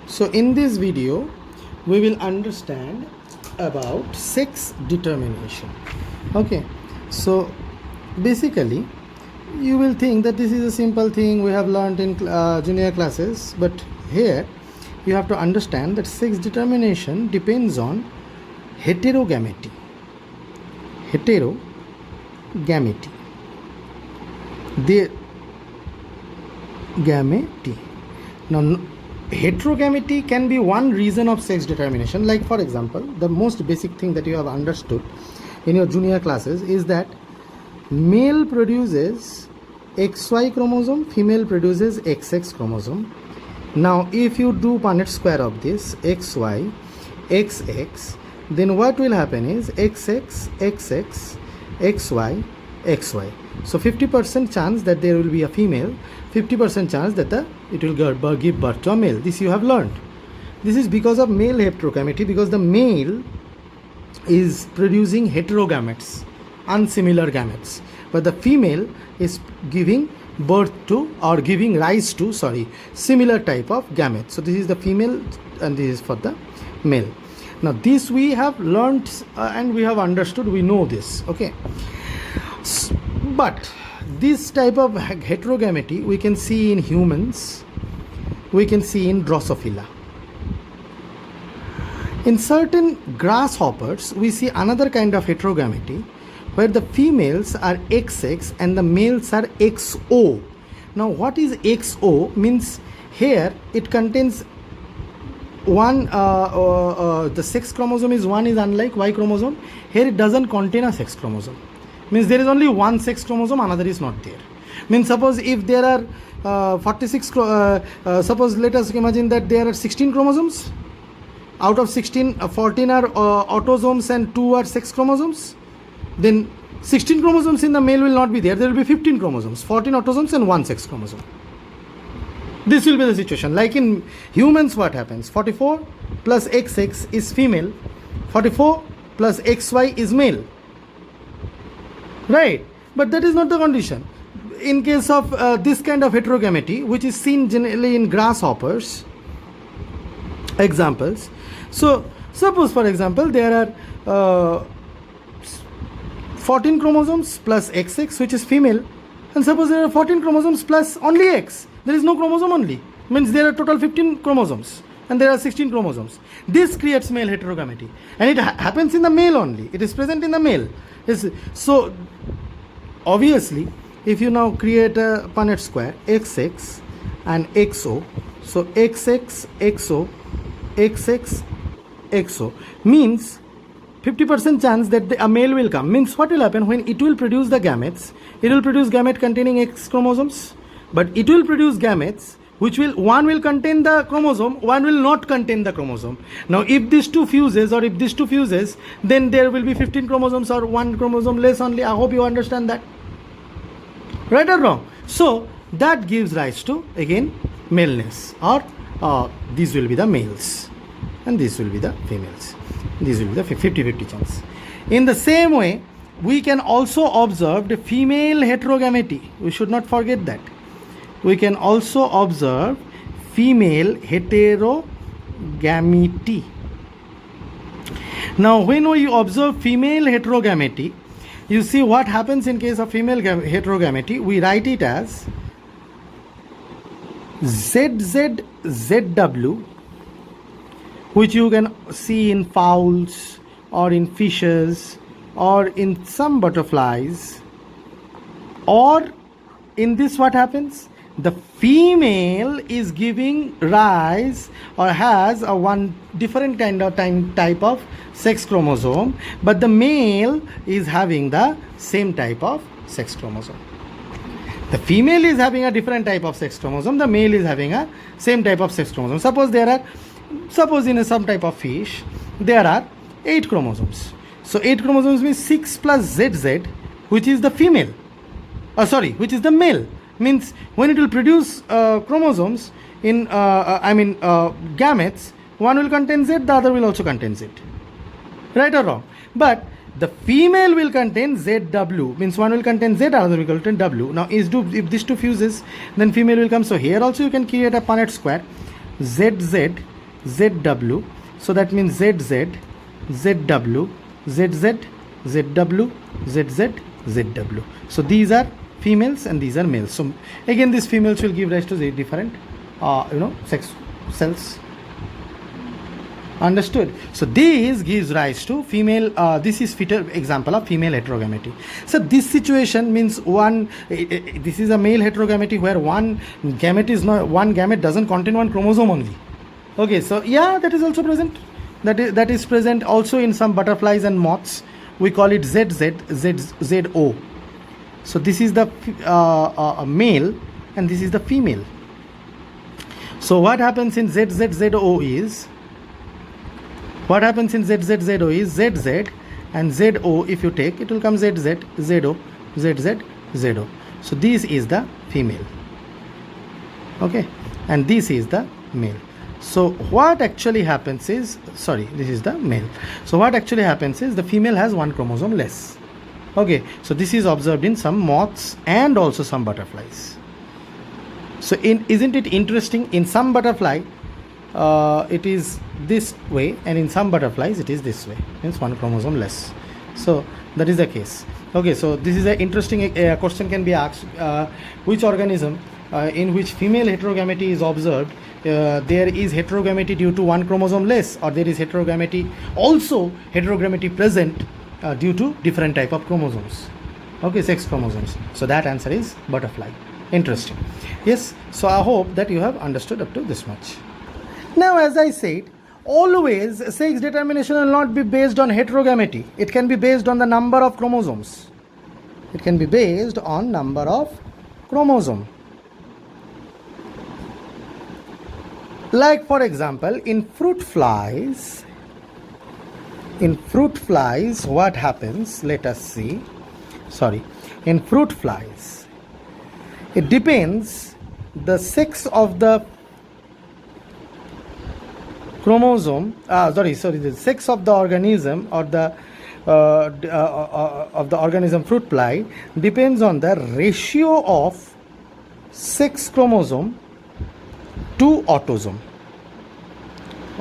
So in this video we will understand about sex determination. Okay, so basically you will think that this is a simple thing we have learned in junior classes, but here you have to understand that sex determination depends on heterogamity. Heterogamity. The gamety. Now, heterogamity can be one reason of sex determination. Like, for example, the most basic thing that you have understood in your junior classes is that male produces XY chromosome, female produces XX chromosome. Now, if you do Punnett square of this XY, XX, then what will happen is XX, XX, XY, XY. So 50% chance that there will be a female, 50% chance that it will give birth to a male. This you have learned. This is because of male heterogamety, because the male is producing heterogametes, unsimilar gametes, but the female is giving birth to or giving rise to similar type of gametes. So this is the female and this is for the male. Now this we have learned and we have understood, we know this, okay. But this type of heterogamety we can see in humans, we can see in Drosophila. In certain grasshoppers we see another kind of heterogamety where the females are XX and the males are XO. Now what is XO means? Here it contains one the sex chromosome is one is unlike Y chromosome. Here it doesn't contain a sex chromosome, means there is only one sex chromosome, another is not there. Means suppose if there are 46 suppose let us imagine that there are 16 chromosomes. Out of 16, 14 are autosomes and 2 are sex chromosomes. Then 16 chromosomes in the male will not be there. There will be 15 chromosomes, 14 autosomes and 1 sex chromosome. This will be the situation. Like in humans, what happens? 44 plus XX is female, 44 plus XY is male. Right? But that is not the condition. In case of this kind of heterogamety, which is seen generally in grasshoppers, examples. So, suppose for example, there are 14 chromosomes plus XX, which is female, and suppose there are 14 chromosomes plus only X. There is no chromosome only. Means there are total 15 chromosomes and there are 16 chromosomes. This creates male heterogamety, and it happens in the male only. It is present in the male. So, obviously, if you now create a Punnett square XX and XO, so XX, XO, XX, XO means 50% chance that a male will come. Means what will happen when it will produce the gametes? It will produce gamete containing X chromosomes, but it will produce gametes which will, one will contain the chromosome, one will not contain the chromosome. Now if these two fuses then there will be 15 chromosomes or 1 chromosome less only. I hope you understand that. Right or wrong? So that gives rise to again maleness, or these will be the males and these will be the females. This will be the 50-50 chance. In the same way, we can also observe the female heterogamety. We should not forget that. We can also observe female heterogamety. Now, when we observe female heterogamety, you see what happens in case of female heterogamety. We write it as ZZZW, which you can see in fowls or in fishes or in some butterflies. Or in this what happens? The female is giving rise or has a one different kind of type of sex chromosome, but the male is having the same type of sex chromosome. The female is having a different type of sex chromosome, the male is having a same type of sex chromosome. Suppose in some type of fish there are 8 chromosomes. So 8 chromosomes means 6 plus ZZ, which is the female. Which is the male. Means when it will produce chromosomes in gametes, one will contain Z, the other will also contain Z. Right or wrong? But the female will contain ZW, means one will contain Z, other will contain W. Now if these two fuses, then female will come. So here also you can create a Punnett square ZZ ZW. So that means ZZ, ZW, ZZ, ZW, ZZ, ZW. So these are females and these are males. So again, these females will give rise to the different, sex cells. Understood? So this gives rise to female. This is example of female heterogamety. So this situation means this is a male heterogamety where one gamete doesn't contain one chromosome only. Okay, so yeah, that is also present. That is present also in some butterflies and moths. We call it ZO. So this is the male and this is the female. So what happens in ZZZO is ZZ and ZO. If you take, it will come ZZ, ZO, ZZ, ZO. So this is the female. Okay, and this is the male. So what actually happens is, this is the male. So what actually happens is the female has one chromosome less. Okay, so this is observed in some moths and also some butterflies. So isn't it interesting? In some butterfly, it is this way, and in some butterflies it is this way, means one chromosome less. So that is the case. Okay, so this is an interesting question can be asked. Which organism in which female heterogamety is observed, there is heterogamety due to one chromosome less, or there is heterogamety present due to different type of chromosomes. Okay, sex chromosomes. So that answer is butterfly. Interesting. Yes, so I hope that you have understood up to this much. Now, as I said, always sex determination will not be based on heterogamety. It can be based on the number of chromosomes. It can be based on number of chromosomes. Like for example, in fruit flies, what happens? Let us see. In fruit flies, it depends the sex of the chromosome. The sex of the organism or the of the organism fruit fly depends on the ratio of sex chromosome to autosome.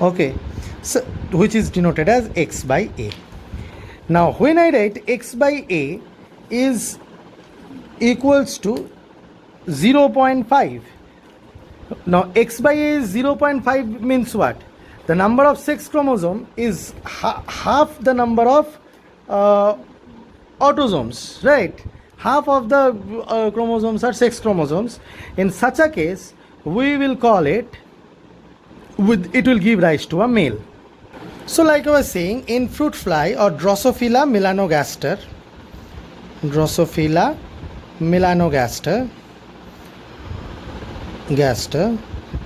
Okay, so which is denoted as X by A. Now when I write X by A is equals to 0.5. Now X by A is 0.5 means what? The number of sex chromosome is half the number of autosomes, right? Half of the chromosomes are sex chromosomes. In such a case, we will call it, it will give rise to a male. So like I was saying, in fruit fly or Drosophila melanogaster,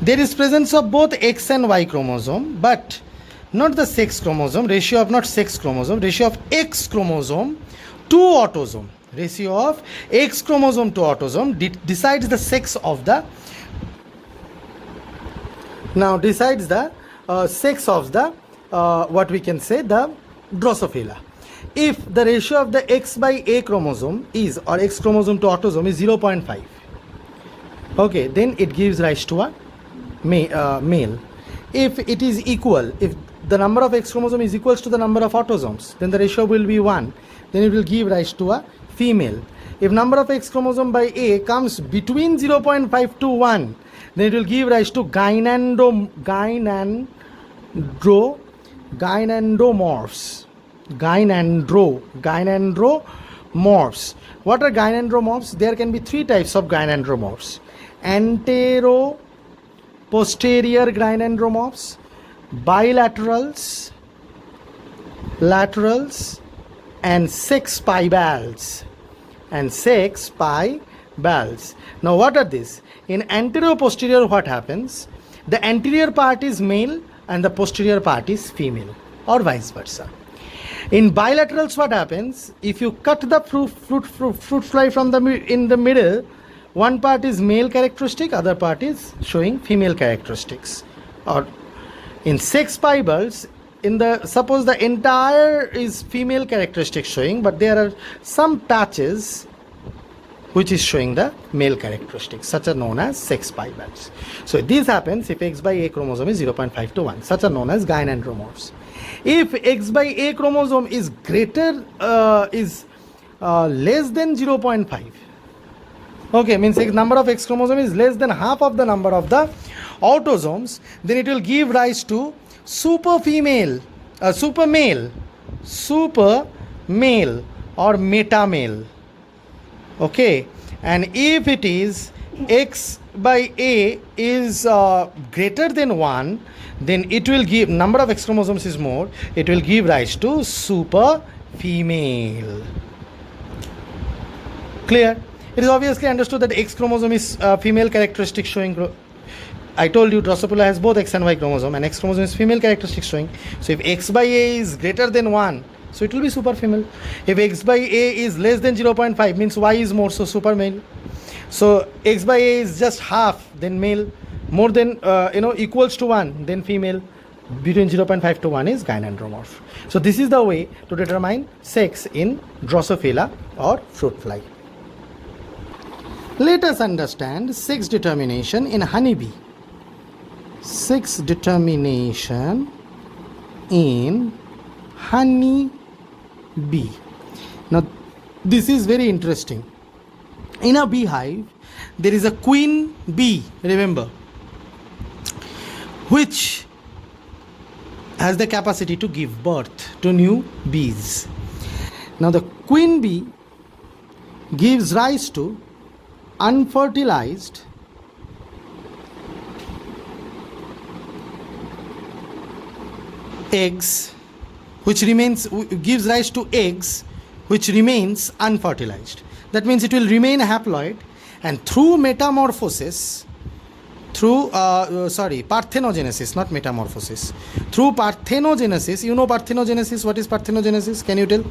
there is presence of both X and Y chromosome, but not the sex chromosome, ratio of X chromosome to autosome. Ratio of X chromosome to autosome decides the sex of the sex of the what we can say, the Drosophila. If the ratio of the X by A chromosome is, or X chromosome to autosome is 0.5, okay, then it gives rise to a male. If it is equal, if the number of X chromosome is equals to the number of autosomes, then the ratio will be 1, then it will give rise to a female. If number of X chromosome by A comes between 0.5 to 1, then it will give rise to gynandromorphs. Gynandromorphs. What are gynandromorphs? There can be three types of gynandromorphs: antero-posterior gynandromorphs, bilaterals, laterals, and sexpibals. Now what are these? In antero-posterior, what happens? The anterior part is male and the posterior part is female, or vice versa. In bilaterals, what happens? If you cut the fruit fly from in the middle, one part is male characteristic, other part is showing female characteristics. Or in sexpibals, suppose the entire is female characteristic showing, but there are some patches which is showing the male characteristics, such are known as sex pi bands. So this happens if X by A chromosome is 0.5 to 1, such are known as gynandromorphs. If X by A chromosome is less than 0.5, okay, means number of X chromosome is less than half of the number of the autosomes, then it will give rise to super male or meta male. Okay, and if it is X by A is greater than 1, then it will give, number of X chromosomes is more, it will give rise to super female. Clear? It is obviously understood that X chromosome is female characteristic showing. I told you Drosophila has both X and Y chromosome, and X chromosome is female characteristic showing. So if X by A is greater than 1, so it will be super female. If X by A is less than 0.5, means Y is more, so super male. So X by A is just half, then male. More than equals to 1, then female. Between 0.5 to 1 is gynandromorph. So this is the way to determine sex in Drosophila or fruit fly. Let us understand sex determination in honeybee. Sex determination in honeybee. Now this is very interesting. In a beehive there is a queen bee, remember, which has the capacity to give birth to new bees. Now the queen bee gives rise to unfertilized eggs, which gives rise to eggs which remains unfertilized. That means it will remain haploid, and through metamorphosis, parthenogenesis, not metamorphosis. Through parthenogenesis, you know parthenogenesis, what is parthenogenesis? Can you tell?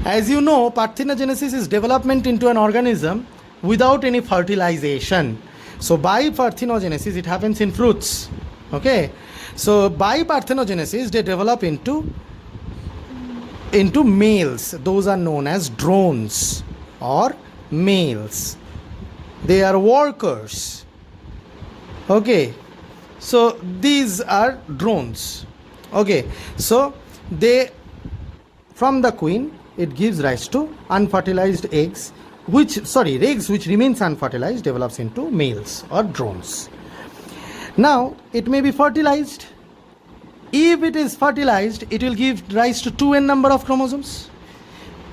As you know, parthenogenesis is development into an organism without any fertilization. So by parthenogenesis, it happens in fruits. Okay. So by parthenogenesis, they develop into males. Those are known as drones or males. They are workers. Okay, so these are drones. Okay, so from the queen, it gives rise to unfertilized eggs, eggs which remains unfertilized develops into males or drones. Now it may be fertilized. If it is fertilized, it will give rise to 2n number of chromosomes,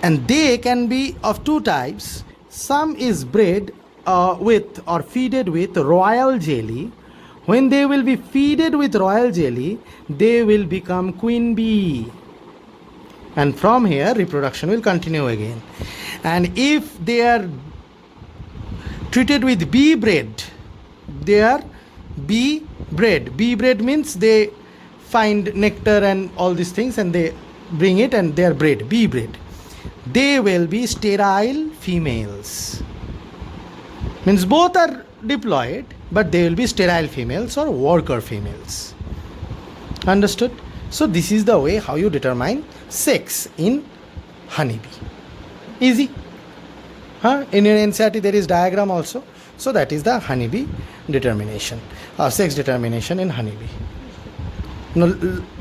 and they can be of two types. Some is bred with or feeded with royal jelly. When they will be feeded with royal jelly, they will become queen bee, and from here reproduction will continue again. And if they are treated with bee bread, they are bee bread. Bee bread means they find nectar and all these things and they bring it and they are bred, bee bread. They will be sterile females. Means both are diploid, but they will be sterile females or worker females. Understood? So this is the way how you determine sex in honeybee. Easy. In your NCERT there is diagram also. So that is the honeybee determination or sex determination in honeybee. Now,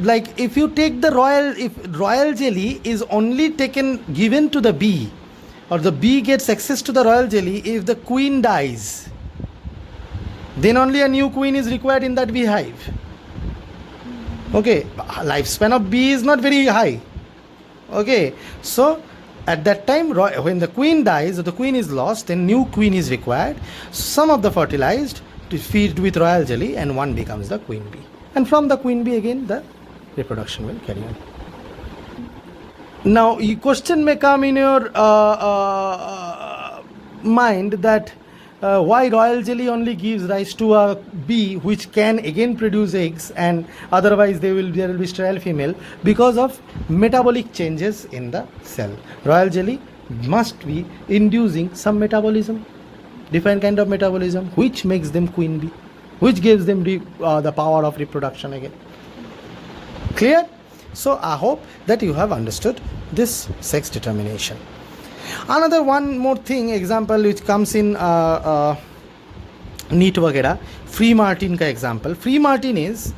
like if you take if royal jelly is only given to the bee, or the bee gets access to the royal jelly, if the queen dies, then only a new queen is required in that beehive. Okay, lifespan of bee is not very high. Okay, so at that time, when the queen dies or the queen is lost, then new queen is required. Some of the fertilized to feed with royal jelly, and one becomes the queen bee. And from the queen bee again, the reproduction will carry on. Now, a question may come in your mind that why royal jelly only gives rise to a bee which can again produce eggs, and otherwise there will be sterile female, because of metabolic changes in the cell. Royal jelly must be inducing some metabolism, different kind of metabolism, which makes them queen bee, which gives them the power of reproduction again. Clear? So I hope that you have understood this sex determination. Another one more thing example which comes in NEET वगैरह, free Martin का example. Free Martin is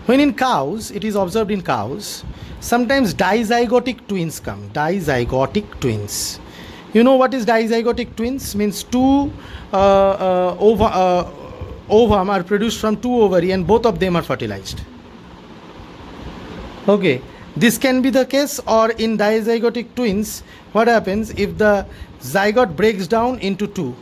when in cows, it is observed in cows, sometimes dizygotic twins come. Dizygotic twins. You know what is dizygotic twins? Means two ovum are produced from two ovary and both of them are fertilized. Okay, this can be the case, or in dizygotic twins, what happens if the zygote breaks down into two?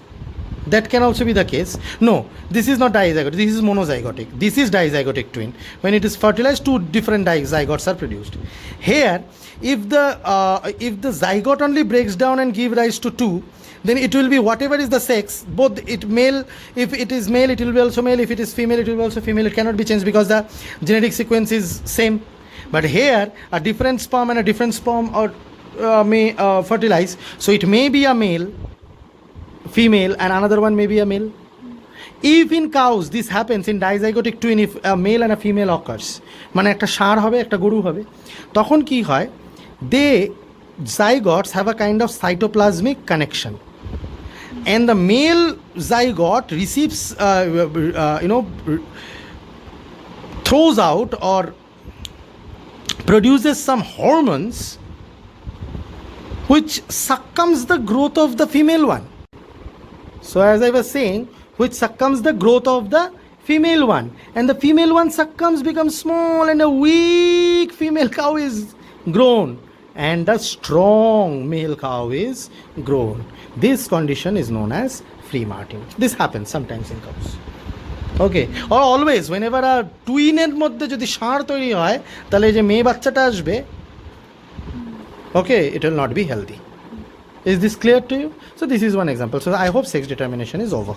That can also be the case. No, this is not dizygotic, this is monozygotic. This is dizygotic twin. When it is fertilized, two different zygotes are produced. Here, if the zygote only breaks down and give rise to two, then it will be whatever is the sex, both it male, if it is male, it will be also male, if it is female, it will be also female. It cannot be changed because the genetic sequence is same. But here, a different sperm and a different sperm may fertilize. So it may be a male, female, and another one may be a male. If in cows this happens in dizygotic twin, if a male and a female occurs, মানে একটা ষাঁড় হবে একটা গরু হবে, তখন কি হয়, they zygotes have a kind of cytoplasmic connection, and the male zygote receives throws out or produces some hormones which circums the growth of the female one. So as I was saying, which circums the growth of the female one, and the female one succumbs, becomes small, and a weak female cow is grown, and a strong male cow is grown. This condition is known as free Martin. This happens sometimes in cows. Okay, or always whenever a টুইনের মধ্যে যদি ষাঁড় তৈরি হয়, তাহলে যে মেয়ে বাচ্চাটা আসবে, okay, it will not be healthy. Is this clear to you? So this is one example. So I hope sex determination is over.